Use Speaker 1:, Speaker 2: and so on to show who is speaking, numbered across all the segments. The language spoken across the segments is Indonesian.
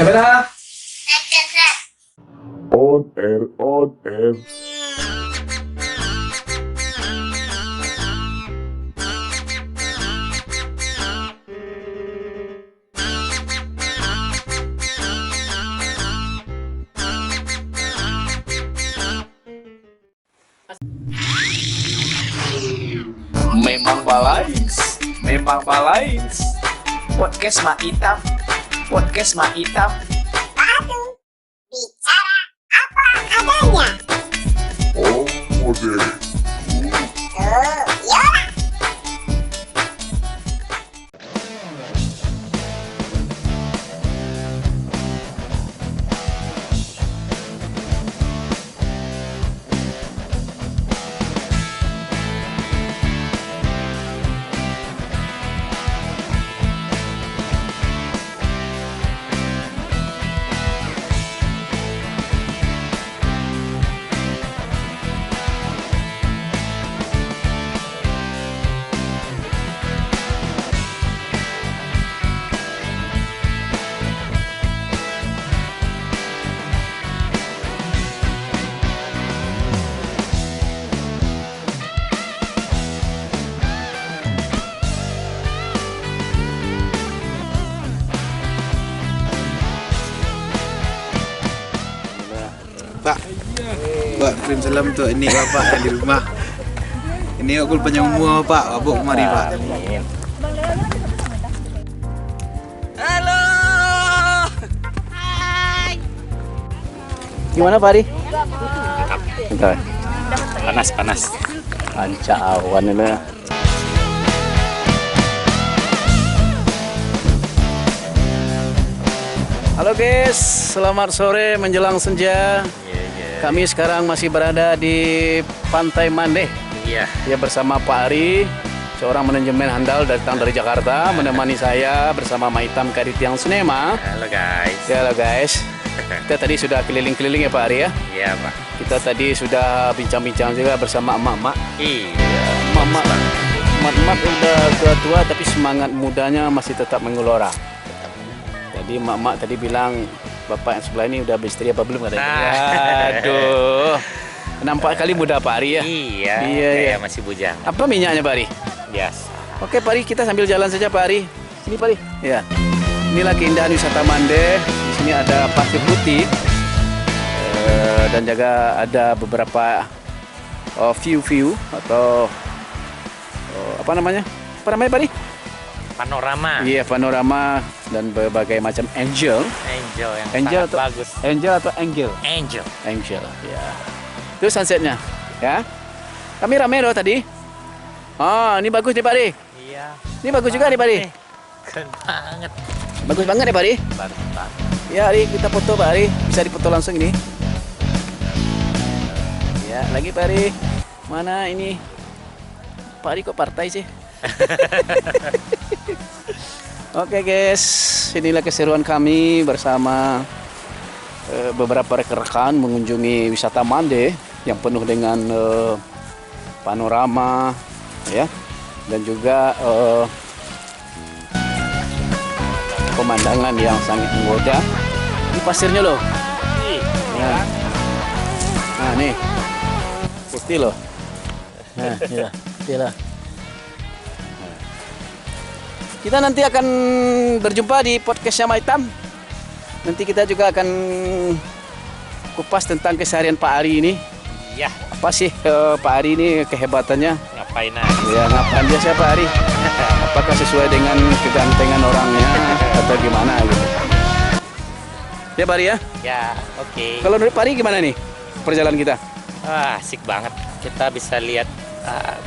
Speaker 1: Kamera.
Speaker 2: On air, on air.
Speaker 1: Memang balais. Podcast Mak Itam, podcast Mak Itam.
Speaker 3: Bicara apa adanya.
Speaker 2: Oh, modern.
Speaker 3: Yola.
Speaker 4: Pak, kirim salam untuk ini bapak yang di rumah. Ini aku panjang umur pak, abuk mari pak.
Speaker 1: Halo. Gimana Pak Ari? Bentar. Panas. Anca awan ini. Halo guys, selamat sore menjelang senja. Kami sekarang masih berada di Pantai Mandeh.
Speaker 5: Iya.
Speaker 1: Ya bersama Pak Ari, seorang manajemen handal datang dari Jakarta, menemani saya bersama Maitam Karitiang Sunema.
Speaker 5: Halo guys.
Speaker 1: Ya, halo guys. Kita tadi sudah keliling-keliling ya Pak Ari ya.
Speaker 5: Iya pak.
Speaker 1: Kita tadi sudah bincang-bincang juga bersama emak-emak.
Speaker 5: Iya.
Speaker 1: Emak-emak udah tua-tua tapi semangat mudanya masih tetap menggelora. Jadi emak-emak tadi bilang bapak yang sebelah ini udah beristri apa belum katanya? Aduh. Nampak kali muda Pak Ari ya.
Speaker 5: Iya.
Speaker 1: Iya.
Speaker 5: Kayak masih bujang.
Speaker 1: Apa minyaknya Pak Ari?
Speaker 5: Biasa.
Speaker 1: Oke Pak Ari, kita sambil jalan saja Pak Ari. Sini Pak Ari. Ya. Inilah keindahan wisata Mandeh. Di sini ada pasir putih dan juga ada beberapa view atau apa namanya? Apa namanya Pak Ari?
Speaker 5: Panorama.
Speaker 1: Iya, panorama dan berbagai macam angel
Speaker 5: Angel yang
Speaker 1: Angel
Speaker 5: sangat
Speaker 1: atau-
Speaker 5: bagus.
Speaker 1: atau angel.
Speaker 5: Angel.
Speaker 1: Ya. Itu sunsetnya, ya. Kami rame loh tadi. Oh, ini bagus nih Pak Ari.
Speaker 5: Iya.
Speaker 1: Ini bagus juga nih Pak Ari.
Speaker 5: Keren banget.
Speaker 1: Bagus banget ya Pak Ari.
Speaker 5: Bagus banget.
Speaker 1: Ya Ari, kita foto Pak Ari. Bisa dipoto langsung ini. Ya, lagi Pak Ari. Mana ini? Pak Ari kok partai sih? Oke guys, inilah keseruan kami bersama beberapa rekan-rekan mengunjungi wisata Mandeh yang penuh dengan panorama, ya, dan juga pemandangan yang sangat menggoda. Ini pasirnya loh. Nah, nah nih, putih loh. Nah, ya, putih lah. Kita nanti akan berjumpa di podcastnya Maitam. Nanti kita juga akan kupas tentang keseharian Pak Ari ini.
Speaker 5: Iya.
Speaker 1: Apa sih Pak Ari ini kehebatannya?
Speaker 5: Ngapain aja?
Speaker 1: Ya ngapain biasa Pak Ari? Apakah sesuai dengan kegantengan orangnya atau gimana gitu? Ya Pak Ari ya?
Speaker 5: Ya, oke.
Speaker 1: Kalau menurut Pak Ari gimana nih perjalanan kita?
Speaker 5: Wah, asik banget. Kita bisa lihat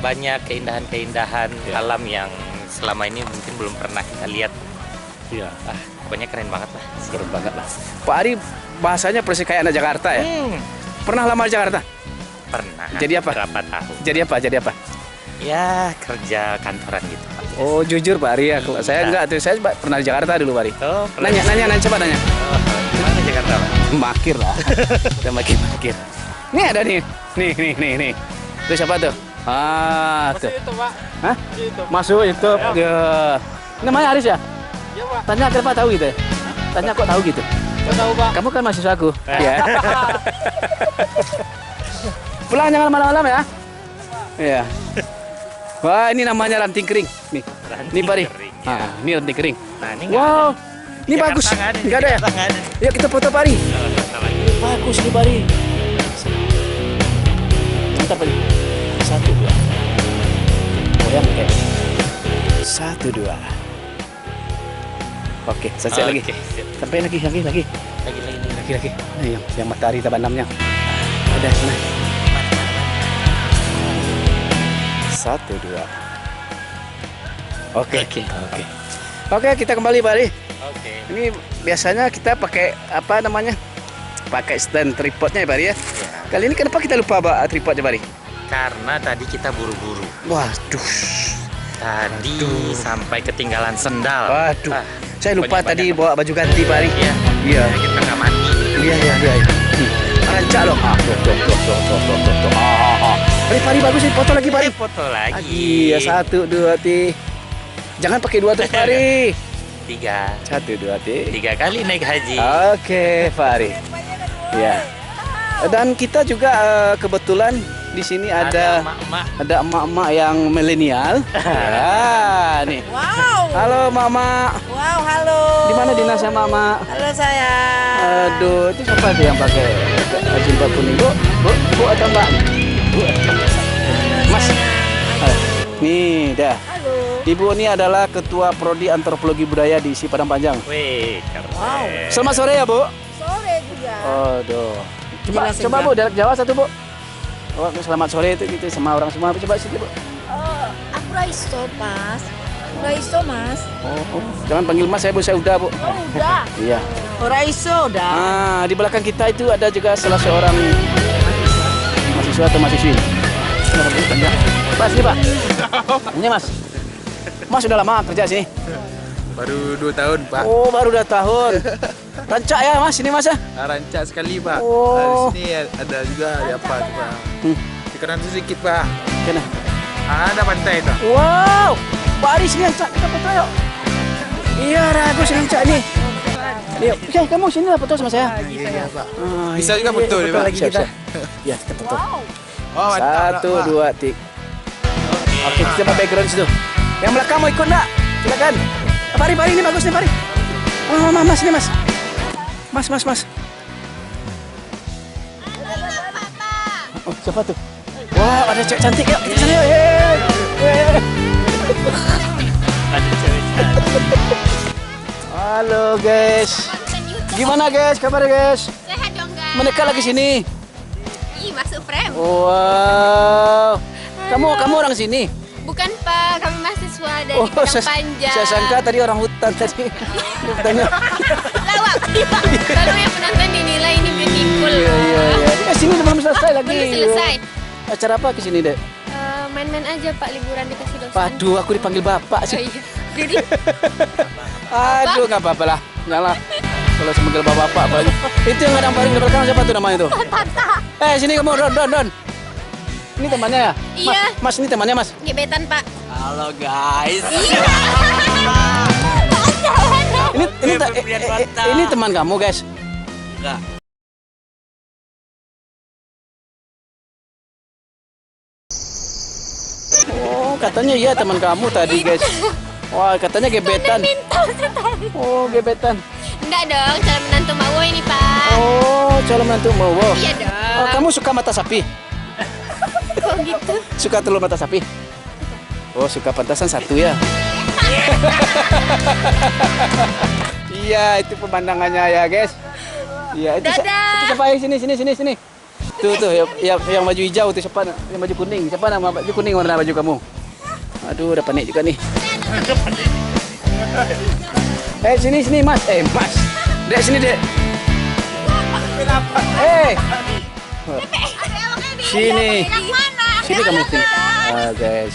Speaker 5: banyak keindahan-keindahan alam yang selama ini mungkin belum pernah kita lihat.
Speaker 1: Iya.
Speaker 5: Pokoknya keren banget lah.
Speaker 1: Keren banget lah. Pak Ari bahasanya persis kayak anak Jakarta ya? Pernah lama di Jakarta?
Speaker 5: Pernah.
Speaker 1: Jadi apa?
Speaker 5: Berapa tahun?
Speaker 1: Jadi apa?
Speaker 5: Ya, kerja kantoran gitu Pak.
Speaker 1: Oh jujur Pak Ari ya, kalau saya enggak tuh, saya pernah di Jakarta dulu Pak Ari.
Speaker 5: Oh, pernah.
Speaker 1: Nanya, coba nanya.
Speaker 5: Oh, gimana Jakarta Pak?
Speaker 1: Makir lah, kita makir. Ini ada nih. Itu siapa tuh? Tuh.
Speaker 6: Itu Pak.
Speaker 1: Hah?
Speaker 6: Itu.
Speaker 1: Masuk YouTube. Ya. Namanya Aris ya?
Speaker 6: Iya Pak.
Speaker 1: Tanya kenapa tahu gitu ya? Tanya kok tahu gitu?
Speaker 5: Kau tahu Pak?
Speaker 1: Kamu kan mahasiswa aku. Iya. Pulang jangan malam-malam ya. Iya. Wah, ini namanya ranting kering. Nih. Nih, Pak Ri.
Speaker 5: kering, ya.
Speaker 1: Ah, ini ranting kering.
Speaker 5: Nah, ini nggak
Speaker 1: Wow.
Speaker 5: ada.
Speaker 1: Ini
Speaker 5: Jakarta
Speaker 1: bagus.
Speaker 5: nggak ada,
Speaker 1: Enggak ada ya?
Speaker 5: Jakarta nggak ada.
Speaker 1: Yuk kita foto Pak Ri.
Speaker 5: Jakarta lagi.
Speaker 1: Bagus nih Pak Ri. Bentar Pak Ri. 1, 2. Goyang kayak. 1, 2. Oke, selesai lagi.
Speaker 5: Oke, siap.
Speaker 1: Sampai lagi.
Speaker 5: Lagi.
Speaker 1: Nah, yang matahari terbenamnya. Ada sana. 1, 2. Oke. Oke, kita kembali Pak Ri.
Speaker 5: Oke.
Speaker 1: Ini biasanya kita pakai apa namanya? Pakai stand tripodnya ya Pak Ri ya. Kali ini kenapa kita lupa tripodnya Pak Ri?
Speaker 5: Karena tadi kita buru-buru.
Speaker 1: Waduh.
Speaker 5: Tadi sampai ketinggalan sendal.
Speaker 1: Waduh.
Speaker 5: Ah,
Speaker 1: Saya lupa
Speaker 5: banyak-
Speaker 1: tadi
Speaker 5: banyak.
Speaker 1: bawa baju ganti Pak Ri.
Speaker 5: Iya.
Speaker 1: Iya.
Speaker 5: Kita nggak mandi.
Speaker 1: Iya. Rancak loh. Tuh. Pak Ri bagus nih foto lagi Pak Ri.
Speaker 5: Foto lagi.
Speaker 1: Iya, 1, 2, 3. Jangan pakai 2 terus Pak Ri.
Speaker 5: 3.
Speaker 1: 1, 2, 3.
Speaker 5: 3 kali naik haji.
Speaker 1: Oke, Pak Ari. Ya. Dan kita juga kebetulan di sini ada emak-emak yang milenial. Ya, nih.
Speaker 6: Wow.
Speaker 1: Halo Mama.
Speaker 6: Wow, halo.
Speaker 1: Di mana dinasnya Mama?
Speaker 6: Halo saya.
Speaker 1: Aduh, itu siapa tuh yang pakai jilbab kuning? Bu atau Mbak? Bu. Mas. Nih, dah.
Speaker 6: Halo.
Speaker 1: Ibu ini adalah Ketua Prodi Antropologi Budaya di ISI Padang Panjang.
Speaker 5: Wih, keren.
Speaker 6: Wow.
Speaker 1: Selamat sore ya, Bu.
Speaker 6: Sore juga.
Speaker 1: Aduh. Coba,
Speaker 6: Jelasin,
Speaker 1: coba
Speaker 6: Kak.
Speaker 1: Bu, dialek Jawa satu Bu. Oh, selamat sore itu gitu sama orang semua. Coba sini Bu.
Speaker 6: Aku Raiso, Mas. Raiso, Mas.
Speaker 1: Oh, jangan panggil Mas, saya udah Bu.
Speaker 6: Oh, udah.
Speaker 1: Iya.
Speaker 6: Oh, Raiso udah.
Speaker 1: Nah, di belakang kita itu ada juga salah seorang mahasiswa atau mahasiswi. Mas, ini Pak. Ini Mas. Mas sudah lama kerja sini?
Speaker 4: Baru 2 tahun, Pak.
Speaker 1: Oh, baru 2 tahun. Rancak ya Mas, ini Mas ya?
Speaker 4: Rancak sekali, Pak.
Speaker 1: Oh.
Speaker 4: Di sini ada juga apa, Pak.
Speaker 1: Hmm.
Speaker 4: Di kanan itu sedikit, Pak.
Speaker 1: Kena.
Speaker 4: Ada pantai itu.
Speaker 1: Wow, Pak Aris ini rancak, kita foto yuk. Iya, Ragus rancak nih. Yuk, oke, kamu sini lah foto sama saya.
Speaker 4: Iya, Pak.
Speaker 1: Ah,
Speaker 4: Bisa
Speaker 1: iya,
Speaker 4: juga foto
Speaker 1: iya,
Speaker 4: nih, Pak.
Speaker 1: lagi kita. Ya, kita foto.
Speaker 4: Oh, mantap.
Speaker 1: 1, 2, 3. Oke, kita coba background situ. Yang belakang mau ikut nggak? Silakan. Pari ini bagus nih, Pari. Oh, Mas ini Mas. Mas. Oh, siapa tuh? Wow, ada cewek cantik yuk. Kita sana yuk. Yeay.
Speaker 5: Ada cewek cantik.
Speaker 1: Halo guys. Gimana guys? Kabar guys?
Speaker 3: Sehat dong guys.
Speaker 1: Mendekat lagi sini.
Speaker 3: Ih, masuk frame.
Speaker 1: Wow. Kamu orang sini?
Speaker 3: Bukan Pak, kami mahasiswa dari Padang Panjang.
Speaker 1: saya sangka tadi orang hutan tadi. Tanya.
Speaker 3: Lawak kali Pak. Kalau yang penonton dinilai ini beautiful.
Speaker 1: Iya. Sini belum selesai lagi.
Speaker 3: Belum selesai.
Speaker 1: Acara apa ke sini, Dek?
Speaker 3: Main-main aja Pak, liburan dikasih dosen.
Speaker 1: Waduh, aku dipanggil bapak
Speaker 3: Oh,
Speaker 1: sih.
Speaker 3: iya. Jadi
Speaker 1: Aduh, nggak apa-apa lah. Nyala. Kalau semanggil bapak banyak. Itu yang ada paling di belakang siapa tuh namanya tuh?
Speaker 3: Tata.
Speaker 1: Sini kamu, Don. Ini temannya ya?
Speaker 3: Iya.
Speaker 1: Mas, ini temannya Mas.
Speaker 3: Gebetan Pak.
Speaker 4: Halo, guys.
Speaker 3: Iya.
Speaker 1: Ini teman kamu, guys.
Speaker 4: Enggak.
Speaker 1: Oh, katanya iya teman kamu tadi, guys. Wah, katanya gebetan. Oh, gebetan.
Speaker 3: Enggak dong, calon menantu Mawo ini Pak.
Speaker 1: Oh, calon menantu mau.
Speaker 3: Iya dong.
Speaker 1: Oh, kamu suka mata sapi?
Speaker 3: Kok gitu?
Speaker 1: Suka telur mata sapi? Oh, suka pantasan satu ya. Iya, itu pemandangannya ya, guys. Iya, itu
Speaker 3: Dadah.
Speaker 1: siapa yang sini. Tuh, yang baju hijau itu siapa? Yang baju kuning. Siapa nama baju kuning warna baju kamu? Aduh, udah panik juga nih. Sini, Mas. Mas. Dek, sini, Dek. Sini. Sini kamu sini. Guys.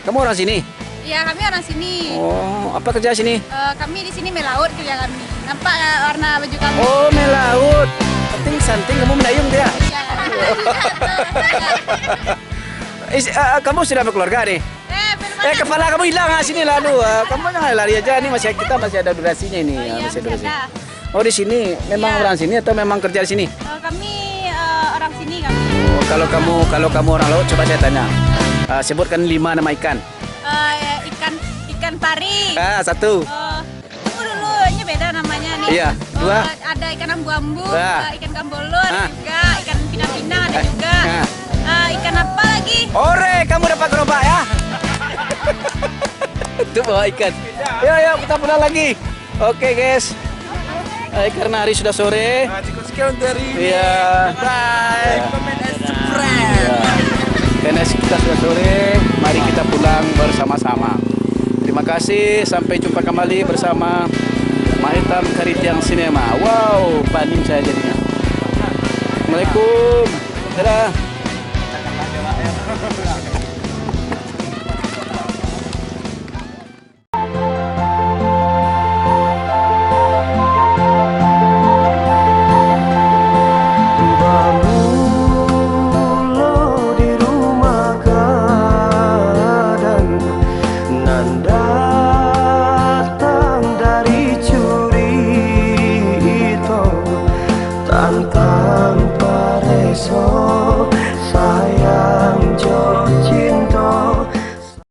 Speaker 1: Kamu orang sini?
Speaker 7: Ya, kami orang sini.
Speaker 1: Oh, apa kerja sini?
Speaker 7: Kami di sini melaut kerja kami. Nampak warna baju kami?
Speaker 1: Oh, melaut. Santing kamu menayung dia. Kamu sudah berkeluarga nih? Kepala kamu hilang sini lalu. Kamu jangan lari aja nih, kita masih ada durasinya ini.
Speaker 7: Oh, iya,
Speaker 1: Masih durasi.
Speaker 7: ada.
Speaker 1: Oh, di sini. Memang
Speaker 7: Iya.
Speaker 1: orang sini atau memang kerja di sini?
Speaker 7: Kami orang sini kami.
Speaker 1: Oh, kalau kamu orang laut, coba saya tanya. Sebutkan 5 nama ikan.
Speaker 7: Ikan pari.
Speaker 1: Satu.
Speaker 7: Tunggu dulu, ini beda namanya nih.
Speaker 1: Iya, dua.
Speaker 7: Ada ikan ambu-ambu,
Speaker 1: Ah.
Speaker 7: ikan gambolor,
Speaker 1: Ah.
Speaker 7: juga ikan pinang-pinang ada juga.
Speaker 1: Ah.
Speaker 7: Ikan apa lagi?
Speaker 1: Ore, kamu dapat gerobak ya? Itu bawa ikan. Yuk, kita pulang lagi. Oke, guys. Karena hari sudah sore.
Speaker 4: Cukup sekian dari
Speaker 1: Iya.
Speaker 4: Bye. Comment and subscribe.
Speaker 1: Ya. Karena kita sudah sore, mari kita pulang bersama-sama. Terima kasih, sampai jumpa kembali bersama Mahitam Karitiang Cinema. Wow, paning saya jadinya. Assalamualaikum. Dadah.
Speaker 8: Bamulo di rumah gadang nan datang dari curi itu tantang pareso